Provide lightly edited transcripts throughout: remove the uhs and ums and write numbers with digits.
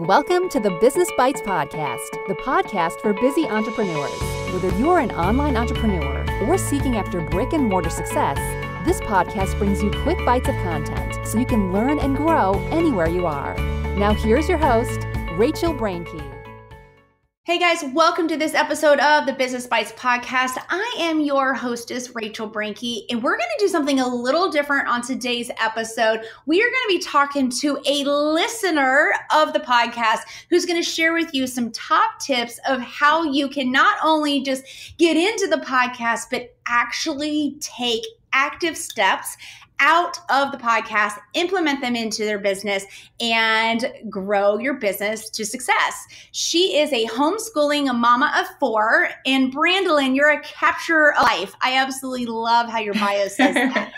Welcome to the Business Bites Podcast, the podcast for busy entrepreneurs. Whether you're an online entrepreneur or seeking after brick and mortar success, this podcast brings you quick bites of content so you can learn and grow anywhere you are. Now here's your host, Rachel Brainke. Hey guys, welcome to this episode of the Business Bites Podcast. I am your hostess, Rachel Brainke, and we're going to do something a little different on today's episode. We are going to be talking to a listener of the podcast who's going to share with you some top tips of how you can not only just get into the podcast, but actually take active steps out of the podcast, implement them into their business, and grow your business to success. She is a homeschooling mama of 4, and Brandolyn, you're a capture of life. I absolutely love how your bio says that.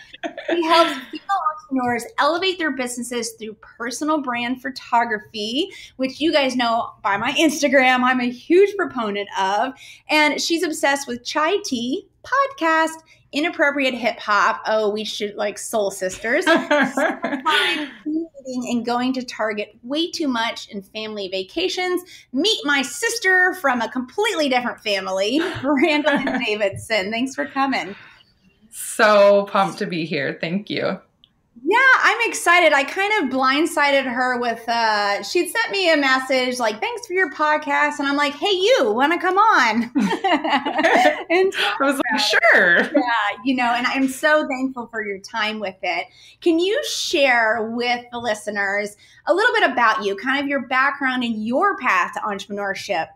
She helps female entrepreneurs elevate their businesses through personal brand photography, which you guys know by my Instagram, I'm a huge proponent of. And she's obsessed with chai tea, podcast, inappropriate hip hop. Oh, we should like soul sisters. And going to Target way too much in family vacations. Meet my sister from a completely different family, Brandolyn Davidson. Thanks for coming. So pumped to be here. Thank you. Yeah, I'm excited. I kind of blindsided her with, she'd sent me a message like, thanks for your podcast. And I'm like, hey, you want to come on? And I was like, sure. Yeah, and I'm so thankful for your time with it. Can you share with the listeners a little bit about you, kind of your background and your path to entrepreneurship?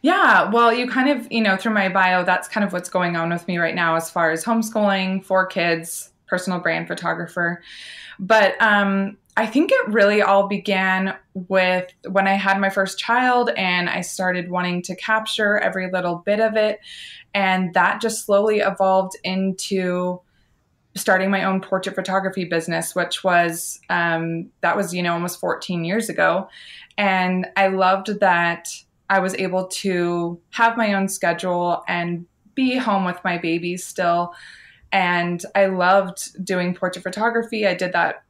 Yeah, well, you kind of, through my bio, that's kind of what's going on with me right now as far as homeschooling, 4 kids, personal brand photographer. But I think it really all began with when I had my first child and I started wanting to capture every little bit of it. And that just slowly evolved into starting my own portrait photography business, which was, almost 14 years ago. And I loved that I was able to have my own schedule and be home with my babies still. And I loved doing portrait photography. I did that,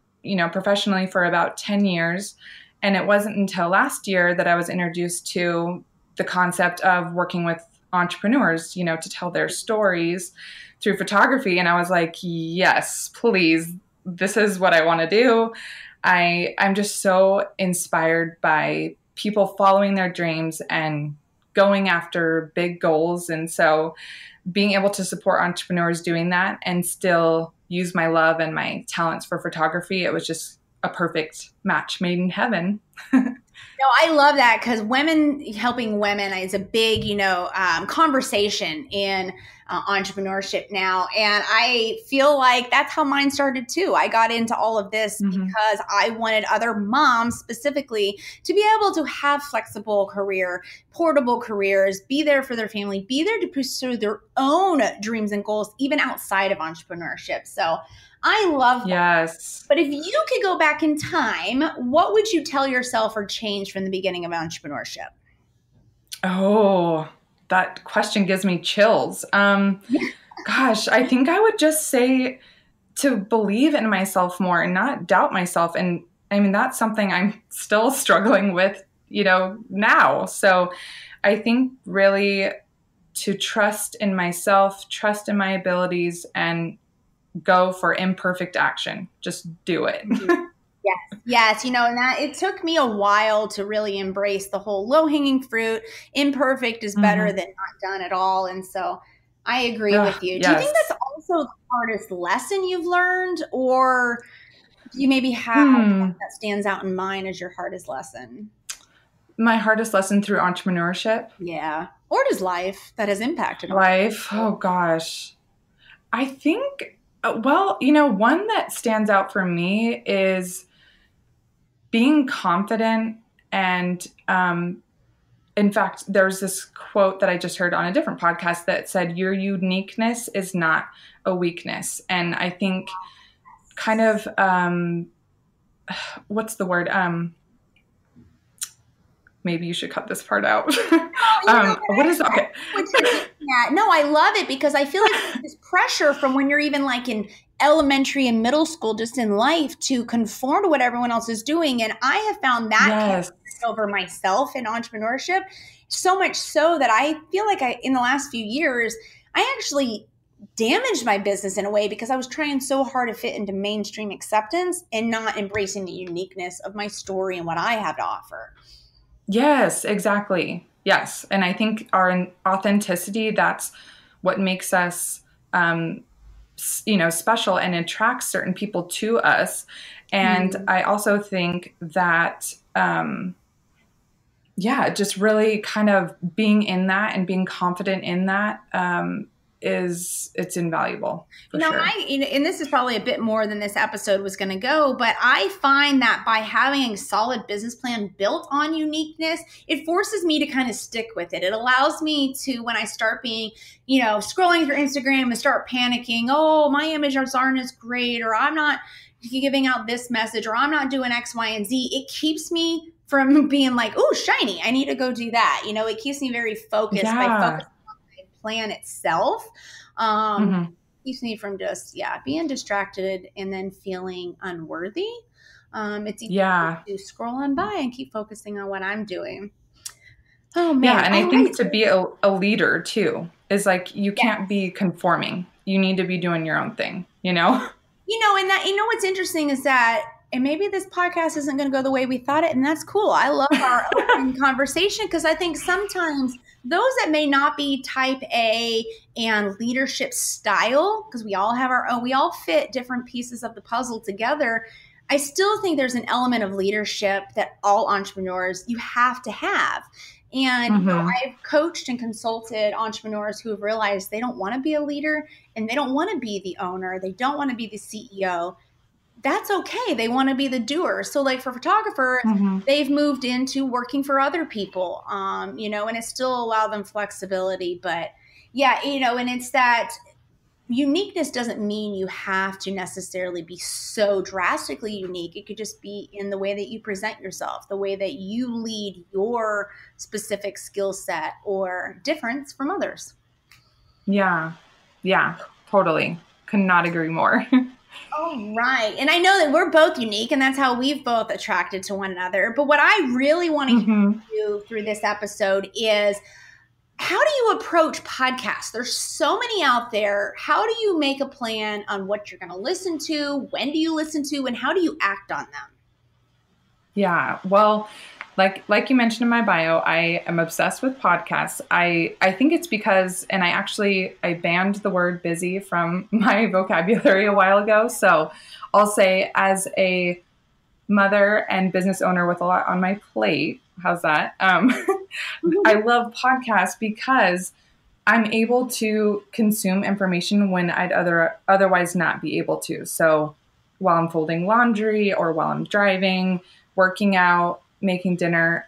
professionally for about 10 years. And it wasn't until last year that I was introduced to the concept of working with entrepreneurs, to tell their stories through photography. And I was like, yes, please, this is what I want to do. I'm just so inspired by people following their dreams and going after big goals. And so being able to support entrepreneurs doing that and still use my love and my talents for photography, it was just a perfect match made in heaven. No, I love that because helping women is a big, conversation in entrepreneurship now. And I feel like that's how mine started too. I got into all of this because I wanted other moms specifically to be able to have flexible career, portable careers, be there for their family, be there to pursue their own dreams and goals, even outside of entrepreneurship. So I love that. Yes. But if you could go back in time, what would you tell yourself or change from the beginning of entrepreneurship? Oh, that question gives me chills. Gosh, I think I would just say to believe in myself more and not doubt myself. And I mean, that's something I'm still struggling with, now. So I think really to trust in myself, trust in my abilities, and go for imperfect action. Just do it. Yes. And that it took me a while to really embrace the whole low-hanging fruit. Imperfect is better than not done at all. And so I agree with you. Do you think that's also the hardest lesson you've learned, or do you maybe have one that stands out in mind as your hardest lesson? My hardest lesson through entrepreneurship? Yeah. Or just life that has impacted life? Oh, gosh. I think, one that stands out for me is being confident. And in fact, there's this quote that I just heard on a different podcast that said, your uniqueness is not a weakness. And I think kind of, what's the word? Maybe you should cut this part out. What is okay? No, I love it because I feel like there's pressure from when you're even like in elementary and middle school, just in life, to conform to what everyone else is doing. And I have found that over myself in entrepreneurship, so much so that I feel like in the last few years, I actually damaged my business in a way because I was trying so hard to fit into mainstream acceptance and not embracing the uniqueness of my story and what I have to offer. Yes, exactly. Yes. And I think our authenticity, that's what makes us, special and attracts certain people to us. And I also think that, just really kind of being in that and being confident in that, it's invaluable. Sure. And this is probably a bit more than this episode was going to go, but I find that by having a solid business plan built on uniqueness, it forces me to kind of stick with it. It allows me to, when I start being, scrolling through Instagram and start panicking, oh, my images aren't as great, or I'm not giving out this message, or I'm not doing X, Y, and Z. It keeps me from being like, oh, shiny, I need to go do that. It keeps me very focused by focusing plan itself. Keeps me from just being distracted and then feeling unworthy. It's easy to scroll on by and keep focusing on what I'm doing. Oh man. Yeah, and I think to be a leader too is like you can't be conforming. You need to be doing your own thing, and what's interesting is that, and maybe this podcast isn't going to go the way we thought it, and that's cool. I love our open conversation because I think sometimes those that may not be type A and leadership style, because we all have our own, we all fit different pieces of the puzzle together. I still think there's an element of leadership that all entrepreneurs, you have to have. And I've coached and consulted entrepreneurs who have realized they don't want to be a leader and they don't want to be the owner. They don't want to be the CEO. That's okay. They want to be the doer. So like for photographers, they've moved into working for other people, and it still allow them flexibility. But and it's that uniqueness doesn't mean you have to necessarily be so drastically unique. It could just be in the way that you present yourself, the way that you lead your specific skill set or difference from others. Yeah, totally. Could not agree more. Oh, right. And I know that we're both unique and that's how we've both attracted to one another. But what I really want to hear from you through this episode is, how do you approach podcasts? There's so many out there. How do you make a plan on what you're going to listen to? When do you listen to? And how do you act on them? Yeah. Well, like you mentioned in my bio, I am obsessed with podcasts. I think it's because, and I banned the word busy from my vocabulary a while ago. So I'll say, as a mother and business owner with a lot on my plate, how's that? I love podcasts because I'm able to consume information when I'd otherwise not be able to. So while I'm folding laundry or while I'm driving, working out, making dinner,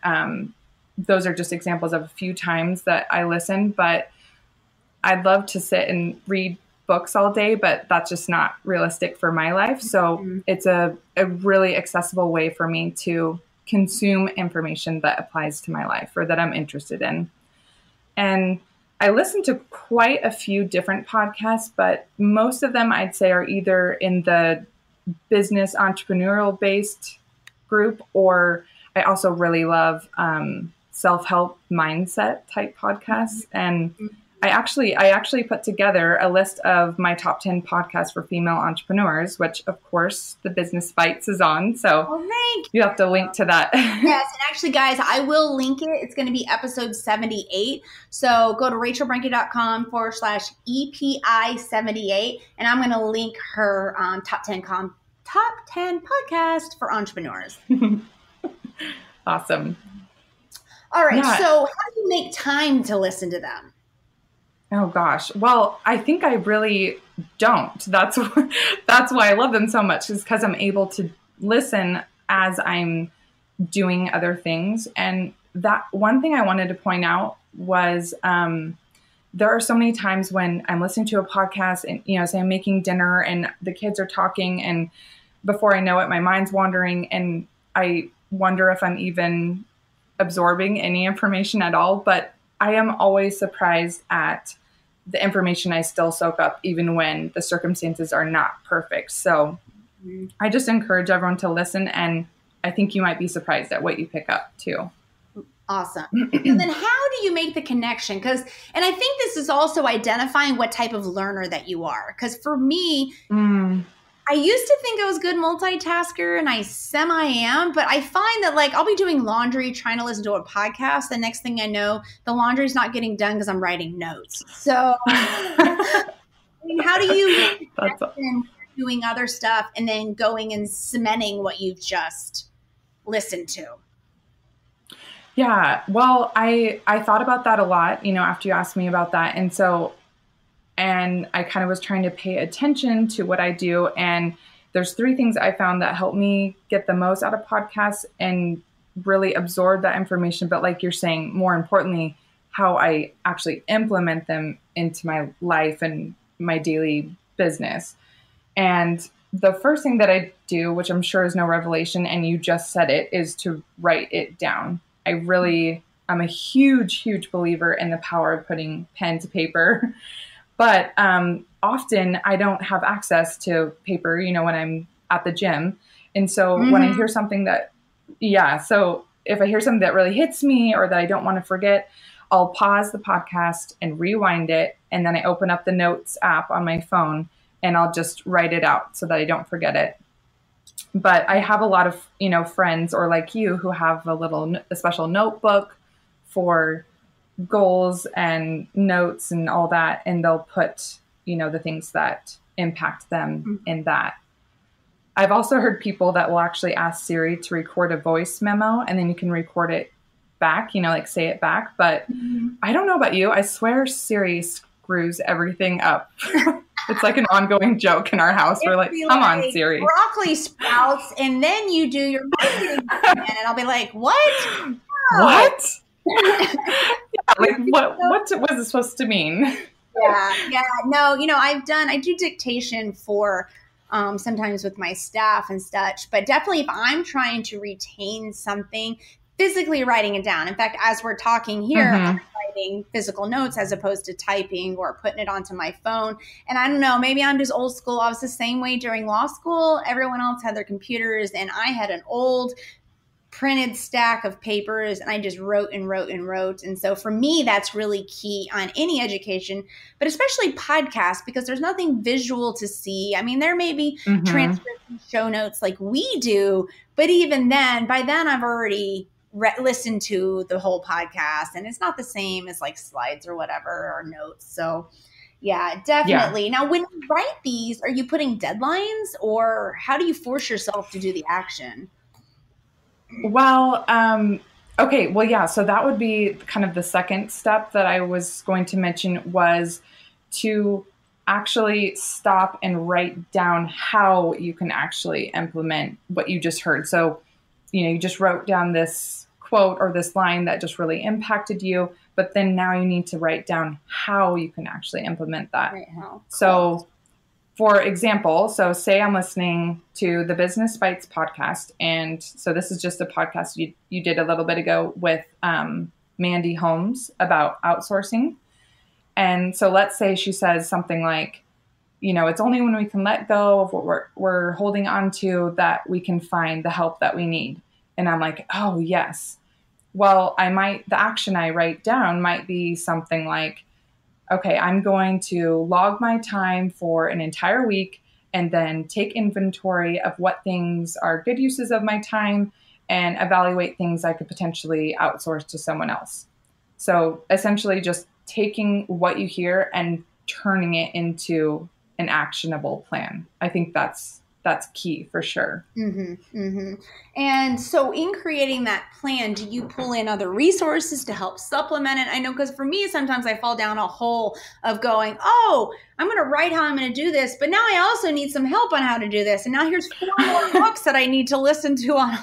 those are just examples of a few times that I listen. But I'd love to sit and read books all day, but that's just not realistic for my life. So it's a really accessible way for me to consume information that applies to my life or that I'm interested in. And I listen to quite a few different podcasts, but most of them I'd say are either in the business entrepreneurial based group, or I also really love self-help mindset type podcasts. And I actually put together a list of my top 10 podcasts for female entrepreneurs, which of course the Business Bites is on. So you have to link to that. Yes. And actually, guys, I will link it. It's going to be episode 78. So go to rachelbrenke.com/EPI78. And I'm going to link her top 10 podcast for entrepreneurs. Awesome. All right. Yeah. So how do you make time to listen to them? Oh gosh. Well, I think I really don't. That's why I love them so much, is because I'm able to listen as I'm doing other things. And that one thing I wanted to point out was there are so many times when I'm listening to a podcast and, say I'm making dinner and the kids are talking, and before I know it, my mind's wandering and I wonder if I'm even absorbing any information at all. But I am always surprised at the information I still soak up even when the circumstances are not perfect. So I just encourage everyone to listen, and I think you might be surprised at what you pick up too. Awesome. And then how do you make the connection? And I think this is also identifying what type of learner that you are. Because for me, I used to think I was a good multitasker, and I semi-am, but I find that like I'll be doing laundry, trying to listen to a podcast. The next thing I know, the laundry's not getting done because I'm writing notes. So I mean, how do you make the connection doing other stuff and then going and cementing what you've just listened to? Yeah, well, I thought about that a lot, after you asked me about that. And I kind of was trying to pay attention to what I do. And there's 3 things I found that help me get the most out of podcasts and really absorb that information. But like you're saying, more importantly, how I actually implement them into my life and my daily business. And the first thing that I do, which I'm sure is no revelation, and you just said it, is to write it down. I'm a huge, huge believer in the power of putting pen to paper. But often I don't have access to paper, when I'm at the gym. And so when I hear something so if I hear something that really hits me or that I don't want to forget, I'll pause the podcast and rewind it. And then I open up the notes app on my phone and I'll just write it out so that I don't forget it. But I have a lot of, friends or like you who have a special notebook for goals and notes and all that. And they'll put, the things that impact them in that. I've also heard people that will actually ask Siri to record a voice memo and then you can record it back, like say it back. But I don't know about you. I swear Siri screws everything up. It's like an ongoing joke in our house. We're like, come on, Siri. Broccoli sprouts, and then you do your marketing plan, and I'll be like, what? Oh. What? Like, what was it supposed to mean? Yeah. No, I do dictation for sometimes with my staff and such, but definitely if I'm trying to retain something, physically writing it down. In fact, as we're talking here, I'm writing physical notes as opposed to typing or putting it onto my phone. And I don't know, maybe I'm just old school. I was the same way during law school. Everyone else had their computers and I had an old printed stack of papers and I just wrote and wrote and wrote. And so for me, that's really key on any education, but especially podcasts, because there's nothing visual to see. I mean, there may be transcripts and show notes like we do, but even then, by then I've already listened to the whole podcast and it's not the same as like slides or whatever or notes. So yeah, definitely. Yeah. Now, when you write these, are you putting deadlines or how do you force yourself to do the action? Well, okay. Well, yeah. So that would be kind of the second step that I was going to mention was to actually stop and write down how you can actually implement what you just heard. So, you just wrote down this quote or this line that just really impacted you, but then now you need to write down how you can actually implement that. Right, how? So for example, say I'm listening to the Business Bites podcast. And so this is just a podcast you did a little bit ago with Mandy Holmes about outsourcing. And so let's say she says something like, it's only when we can let go of what we're holding on to that we can find the help that we need. And I'm like, oh, yes. Well, the action I write down might be something like, okay, I'm going to log my time for an entire week and then take inventory of what things are good uses of my time and evaluate things I could potentially outsource to someone else. So essentially just taking what you hear and turning it into an actionable plan. I think that's key for sure. And so in creating that plan, do you pull in other resources to help supplement it? I know because for me, sometimes I fall down a hole of going, oh, I'm going to write how I'm going to do this, but now I also need some help on how to do this. And now here's 4 more books that I need to listen to on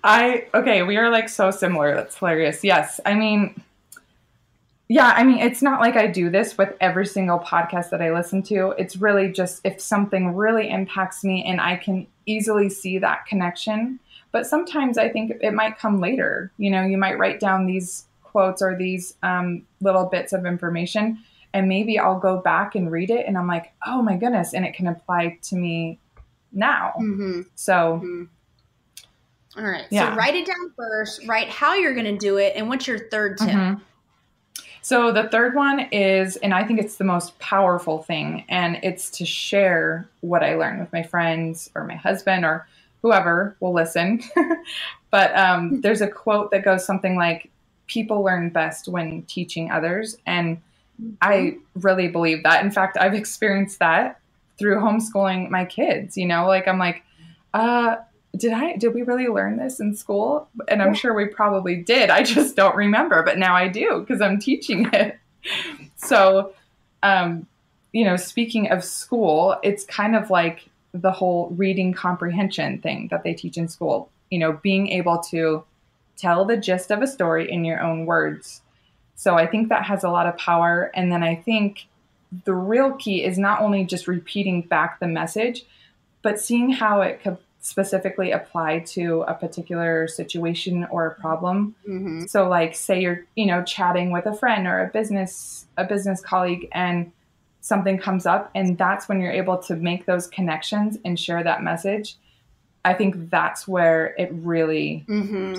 audio. We are like so similar. That's hilarious. Yes. I mean, it's not like I do this with every single podcast that I listen to. It's really just if something really impacts me and I can easily see that connection. But sometimes I think it might come later. You might write down these quotes or these little bits of information, and maybe I'll go back and read it and I'm like, oh my goodness, and it can apply to me now. So all right. Yeah. So write it down first, write how you're going to do it, and what's your third tip? So the third one is, and I think it's the most powerful thing, and it's to share what I learned with my friends or my husband or whoever will listen. But there's a quote that goes something like, people learn best when teaching others. And I really believe that. In fact, I've experienced that through homeschooling my kids, like, I'm like, did we really learn this in school? And I'm sure we probably did. I just don't remember, but now I do because I'm teaching it. So, speaking of school, it's kind of like the whole reading comprehension thing that they teach in school, being able to tell the gist of a story in your own words. So I think that has a lot of power. And then I think the real key is not only just repeating back the message, but seeing how it could specifically apply to a particular situation or a problem. So like, say you're, chatting with a friend or a business colleague, and something comes up, and that's when you're able to make those connections and share that message. I think that's where it really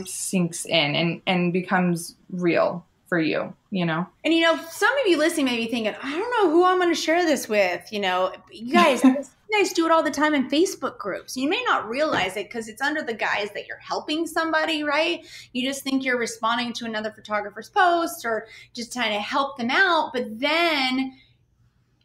sinks in and becomes real for you, And some of you listening may be thinking, I don't know who I'm going to share this with. You guys do it all the time in Facebook groups. You may not realize it because it's under the guise that you're helping somebody, right? You just think you're responding to another photographer's post or just trying to help them out. But then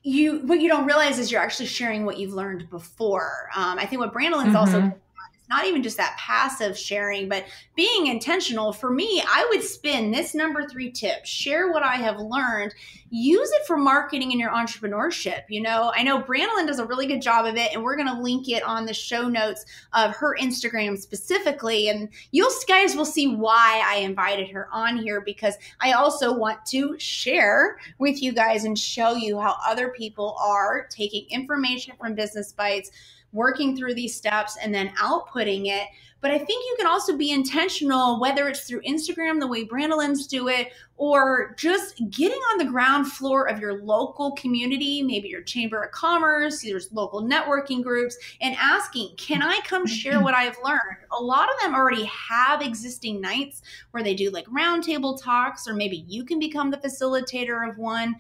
what you don't realize is you're actually sharing what you've learned before. I think what Brandolin's also, it's not even just that passive sharing, but being intentional. For me, I would spin this number 3 tip, share what I have learned, use it for marketing in your entrepreneurship. I know Brandolin does a really good job of it, and we're going to link it on the show notes of her Instagram specifically. And you guys will see why I invited her on here, because I also want to share with you guys and show you how other people are taking information from Business Bites, working through these steps, and then outputting it. But I think you can also be intentional, whether it's through Instagram, the way Brandolins do it, or just getting on the ground floor of your local community, maybe your chamber of commerce, there's local networking groups, and asking, can I come share what I've learned? A lot of them already have existing nights where they do like roundtable talks, or maybe you can become the facilitator of one.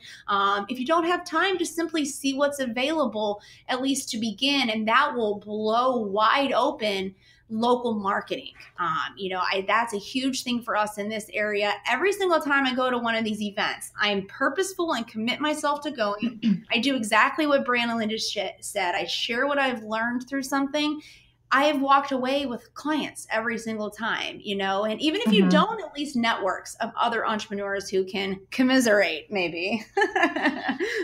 If you don't have time, just simply see what's available, at least to begin, and that will blow wide open local marketing. That's a huge thing for us in this area. Every single time I go to one of these events, I am purposeful and commit myself to going. I do exactly what Brandolin just said. I share what I've learned through something. I have walked away with clients every single time, and even if you don't, at least networks of other entrepreneurs who can commiserate maybe.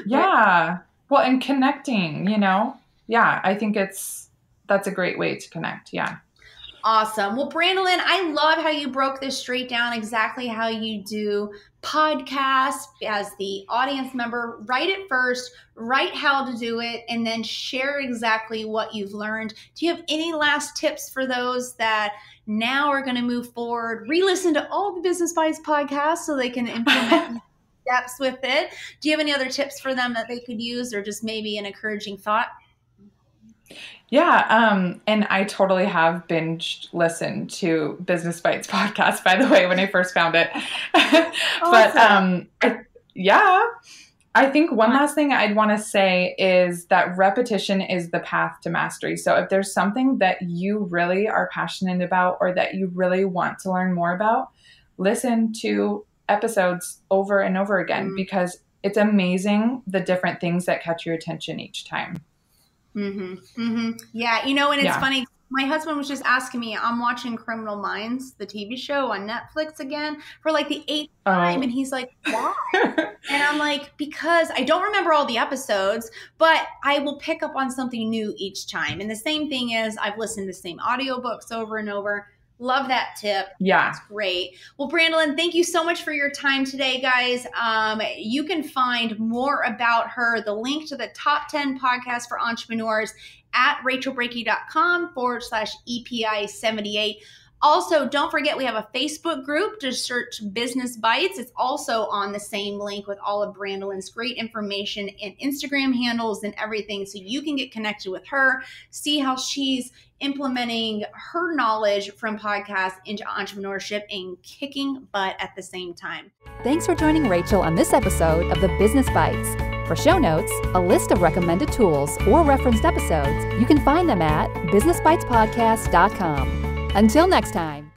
Yeah. Well, and connecting, yeah, I think that's a great way to connect. Yeah. Awesome. Well, Brandolin, I love how you broke this straight down, exactly how you do podcasts as the audience member. Write it first, write how to do it, and then share exactly what you've learned. Do you have any last tips for those that now are going to move forward, re-listen to all the Business Bites podcasts so they can implement steps with it? Do you have any other tips for them that they could use, or just maybe an encouraging thought? Yeah. And I totally have binge listened to Business Bites podcast, by the way, when I first found it. But, I think one last thing I'd want to say is that repetition is the path to mastery. So if there's something that you really are passionate about, or that you really want to learn more about, listen to episodes over and over again, because it's amazing the different things that catch your attention each time. Yeah. And it's funny. My husband was just asking me, I'm watching Criminal Minds, the TV show on Netflix again for like the 8th time. And he's like, why? And I'm like, because I don't remember all the episodes, but I will pick up on something new each time. And the same thing is, I've listened to the same audiobooks over and over. Love that tip. Yeah. That's great. Well, Brandolin, thank you so much for your time today, guys. You can find more about her, the link to the top 10 podcasts for entrepreneurs at rachelbrakey.com/EPI78. Also, don't forget we have a Facebook group. Just search Business Bites. It's also on the same link with all of Brandolyn's great information and Instagram handles and everything, so you can get connected with her, see how she's implementing her knowledge from podcasts into entrepreneurship and kicking butt at the same time. Thanks for joining Rachel on this episode of the Business Bites. For show notes, a list of recommended tools, or referenced episodes, you can find them at businessbitespodcast.com. Until next time.